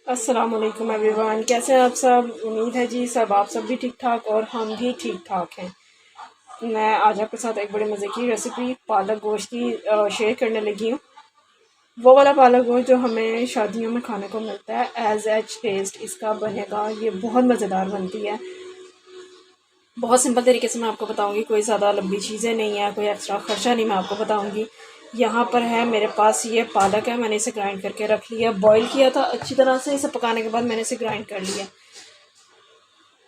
अस्सलाम वालेकुम एवरीवन, कैसे हैं आप सब। उम्मीद है जी आप सब भी ठीक ठाक और हम भी ठीक ठाक हैं। मैं आज आपके साथ एक बड़े मज़े की रेसिपी पालक गोश्त की शेयर करने लगी हूँ। वो वाला पालक गोश्त जो हमें शादियों में खाने को मिलता है, एज एच टेस्ट इसका बनेगा। ये बहुत मज़ेदार बनती है। बहुत सिंपल तरीके से मैं आपको बताऊंगी, कोई ज़्यादा लंबी चीज़ें नहीं है, कोई एक्स्ट्रा ख़र्चा नहीं मैं आपको बताऊंगी। यहाँ पर है मेरे पास ये पालक है, मैंने इसे ग्राइंड करके रख लिया, बॉईल किया था अच्छी तरह से। इसे पकाने के बाद मैंने इसे ग्राइंड कर लिया।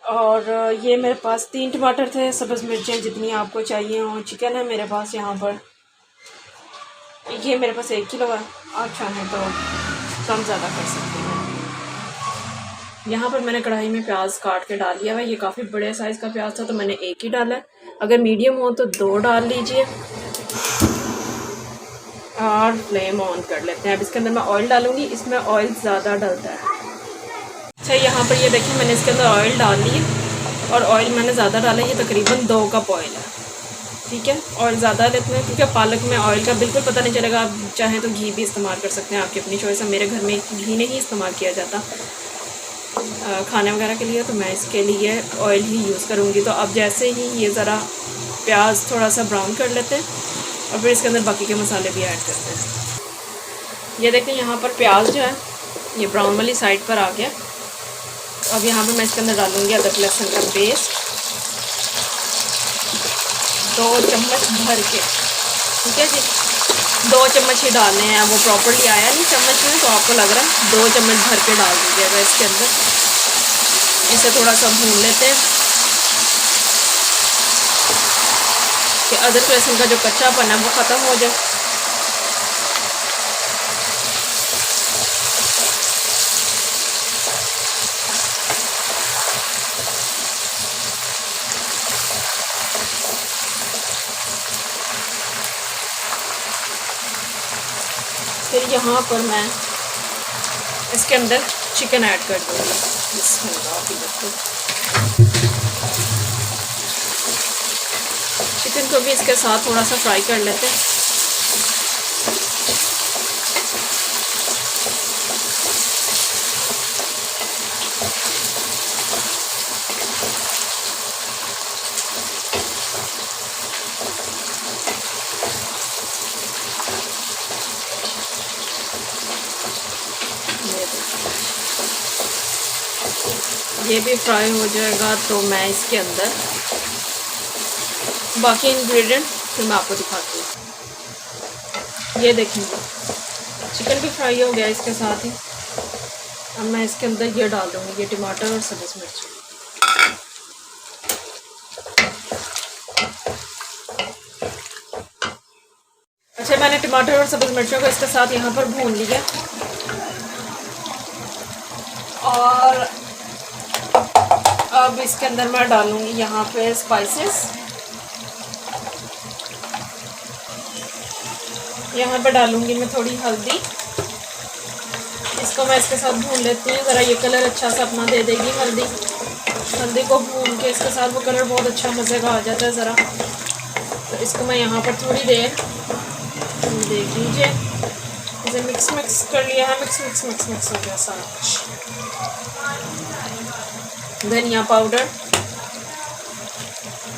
और ये मेरे पास 3 टमाटर थे, सब्ज़ मिर्चें जितनी आपको चाहिए हों। चिकन है मेरे पास यहाँ पर, ये मेरे पास 1 किलो है। आप चाहें तो कम ज़्यादा कर सकते हैं। यहाँ पर मैंने कढ़ाई में प्याज काट के डाल लिया है। ये काफ़ी बड़े साइज़ का प्याज था तो मैंने 1 ही डाला है। अगर मीडियम हो तो 2 डाल लीजिए। और फ्लेम ऑन कर लेते हैं। अब इसके अंदर मैं ऑयल डालूंगी, इसमें ऑयल ज़्यादा डलता है। अच्छा, यहाँ पर ये देखिए मैंने इसके अंदर ऑयल डाल ली और ऑयल मैंने ज़्यादा डाला। ये तकरीबन 2 कप ऑयल है। ठीक है, ऑयल ज़्यादा लेते हैं क्योंकि पालक में ऑयल का बिल्कुल पता नहीं चलेगा। आप चाहें तो घी भी इस्तेमाल कर सकते हैं, आपकी अपनी चॉइस है। मेरे घर में घी नहीं इस्तेमाल किया जाता खाने वगैरह के लिए, तो मैं इसके लिए ऑयल ही यूज़ करूँगी। तो अब जैसे ही ये ज़रा प्याज थोड़ा सा ब्राउन कर लेते हैं और फिर इसके अंदर बाकी के मसाले भी ऐड करते हैं। ये देखें यहाँ पर प्याज जो है ये ब्राउन वाली साइड पर आ गया। अब यहाँ पर मैं इसके अंदर डालूँगी अदरक लहसुन का पेस्ट 2 चम्मच भर के। ठीक है जी, 2 चम्मच ही डालने हैं। वो प्रॉपरली आया नहीं चम्मच में, तो आपको लग रहा है 2 चम्मच भर के डाल दीजिएगा इसके अंदर। इसे थोड़ा सा भून लेते हैं कि अदरक लहसुन का जो कच्चापन है वो ख़त्म हो जाए। फिर यहाँ पर मैं इसके अंदर चिकन ऐड कर दूँगी। चिकन को भी इसके साथ थोड़ा सा फ्राई कर लेते हैं। ये भी फ्राई हो जाएगा तो मैं इसके अंदर बाकी इंग्रेडिएंट फिर मैं आपको दिखाती हूँ। ये देखेंगे चिकन भी फ्राई हो गया इसके साथ ही। अब मैं इसके अंदर ये डाल दूँगी, ये टमाटर और सब्ज़ मिर्च। अच्छा, मैंने टमाटर और सब्ज़ मिर्चों को इसके साथ यहाँ पर भून लिया। और अब इसके अंदर मैं डालूँगी यहाँ पे स्पाइसेस। यहाँ पे डालूँगी मैं थोड़ी हल्दी। इसको मैं इसके साथ भून लेती हूँ, ज़रा ये कलर अच्छा सा अपना दे देगी हल्दी को भून के इसके साथ वो कलर बहुत अच्छा मज़े का आ जाता है ज़रा। तो इसको मैं यहाँ पर थोड़ी देर देख लीजिए, इसे मिक्स कर लिया है। मिक्स हो गया सारा कुछ। धनिया पाउडर,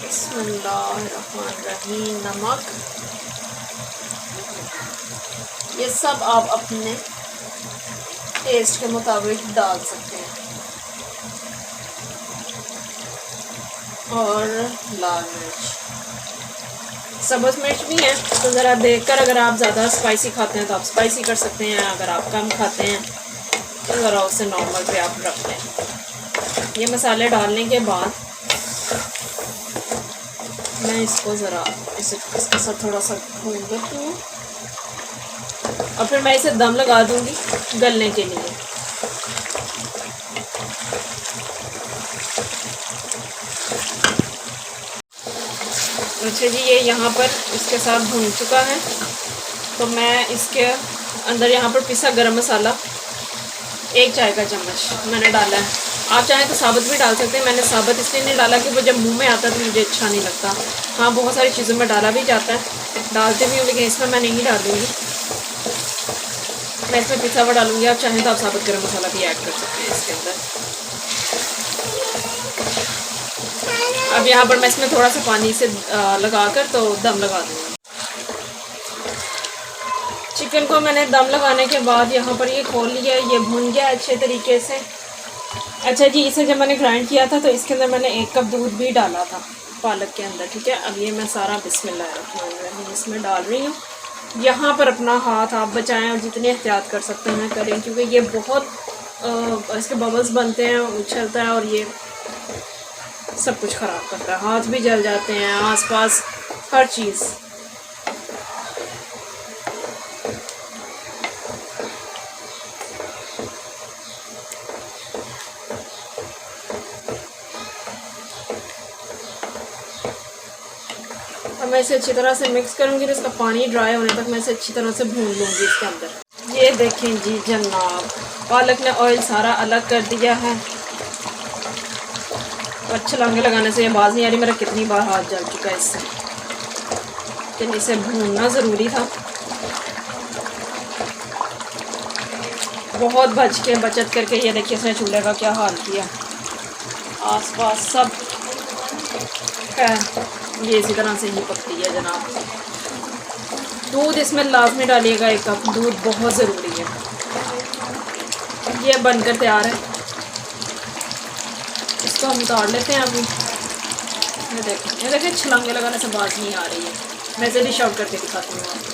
बिस्मिल्लाहिर्रहमानिर्रहीम, नमक, ये सब आप अपने टेस्ट के मुताबिक डाल सकते हैं। और लाल मिर्च, सब्ज़ मिर्च भी है तो ज़रा देखकर, अगर आप ज़्यादा स्पाइसी खाते हैं तो आप स्पाइसी कर सकते हैं, अगर आप कम खाते हैं तो ज़रा उसे नॉर्मल पे आप रख लें। ये मसाले डालने के बाद मैं इसको ज़रा इसके साथ थोड़ा सा भून लेती हूँ और फिर मैं इसे दम लगा दूँगी गलने के लिए। अच्छा जी, ये यहाँ पर इसके साथ भून चुका है तो मैं इसके अंदर यहाँ पर पिसा गरम मसाला 1 चाय का चम्मच मैंने डाला है। आप चाहें तो साबुत भी डाल सकते हैं। मैंने साबुत इसलिए नहीं डाला कि वो जब मुंह में आता है तो मुझे अच्छा नहीं लगता। हाँ, बहुत सारी चीज़ों में डाला भी जाता है, डालते भी हूँ, लेकिन इसमें मैं नहीं डालूँगी। मैं इसमें पिसा हुआ डालूंगी, आप चाहें तो आप साबुत गरम मसाला भी ऐड कर सकते हैं इसके अंदर। अब यहाँ पर मैं इसमें थोड़ा सा पानी से लगाकर तो दम लगा दूँगी। चिकन को मैंने दम लगाने के बाद यहाँ पर ये खोल लिया, ये भुन गया अच्छे तरीके से। अच्छा जी, इसे जब मैंने ग्राइंड किया था तो इसके अंदर मैंने 1 कप दूध भी डाला था पालक के अंदर, ठीक है। अब ये मैं सारा बिस्मिल्लाहिर्रहमानिर्रहीम इसमें डाल रही हूँ। यहाँ पर अपना हाथ आप बचाएं और जितनी एहतियात कर सकते हैं करें, क्योंकि ये बहुत इसके बबल्स बनते हैं, उछलता है और ये सब कुछ ख़राब करता है। हाथ भी जल जाते हैं, आसपास हर चीज़। अब मैं इसे अच्छी तरह से मिक्स करूँगी तो इसका पानी ड्राई होने तक मैं इसे अच्छी तरह से भून लूँगी इसके अंदर। ये देखें जी जनाब, पालक ने ऑयल सारा अलग कर दिया है और छलांगे लगाने से ये बाज नहीं आ रही। मेरा कितनी बार हाथ जल चुका है इससे, लेकिन इसे भूनना ज़रूरी था। बहुत बचत करके ये देखिए इसने चूल्हे का क्या हाल किया, आसपास सब है। ये इसी तरह से ही पकती है जनाब। दूध इसमें लाजमी डालिएगा, 1 कप दूध बहुत ज़रूरी है। ये बनकर तैयार है, इसको हम उतार लेते हैं अभी। ये देखें छलांगे लगाने से बात नहीं आ रही है। मैं इसे डिश आउट करके दिखाती हूँ आपको।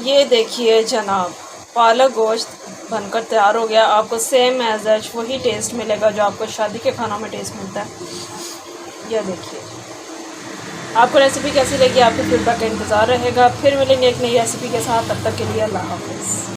ये देखिए जनाब, पालक गोश्त बनकर तैयार हो गया। आपको सेम एज सच वही टेस्ट मिलेगा जो आपको शादी के खानों में टेस्ट मिलता है। यह देखिए, आपको रेसिपी कैसी लगी आपके फीडबैक का इंतज़ार रहेगा। फिर मिलेंगे एक नई रेसिपी के साथ, तब तक के लिए अल्लाह हाफ़िज़।